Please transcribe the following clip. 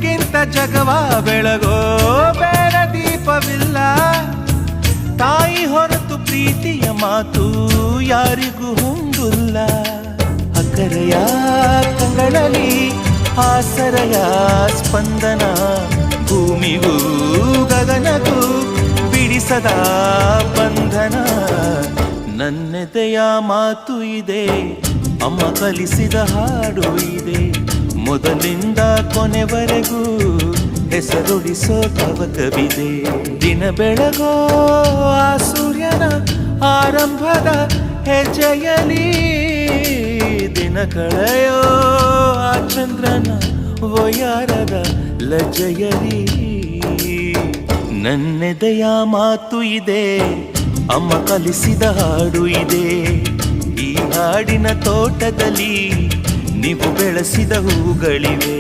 ಗಿಂತ ಜಗವ ಬೆಳಗೋ ಬೇರೆ ದೀಪವಿಲ್ಲ. ತಾಯಿ ಹೊರತು ಪ್ರೀತಿಯ ಮಾತು ಯಾರಿಗೂ ಹೊಂದಿಲ್ಲ. ಅಕ್ಕರೆಯ ಕಂಗಳಲ್ಲಿ ಆಸರೆಯ ಸ್ಪಂದನ, ಭೂಮಿಗೂ ಗಗನಗೂ ಬಿಡಿಸದ ಬಂಧನ. ನನ್ನೆದೆಯ ಮಾತು ಇದೆ, ಅಮ್ಮ ಕಲಿಸಿದ ಹಾಡು ಇದೆ. ಮೊದಲಿಂದ ಕೊನೆವರೆಗೂ ಹೆಸರುಳಿಸೋ ತವಕವಿದೆ. ದಿನ ಬೆಳಗೋ ಆ ಸೂರ್ಯನ ಆರಂಭದ ಹೆಜ್ಜೆಯಲಿ, ದಿನ ಕಳೆಯೋ ಆ ಚಂದ್ರನ ವಯಾರದ ಲಜ್ಜೆಯಲಿ. ನನ್ನೆದೆಯ ಮಾತು ಇದೆ, ಅಮ್ಮ ಕಲಿಸಿದ ಹಾಡು ಇದೆ. ಈ ಹಾಡಿನ ತೋಟದಲ್ಲಿ ನೀವು ಬೆಳೆಸಿದ ಹೂಗಳಿವೆ.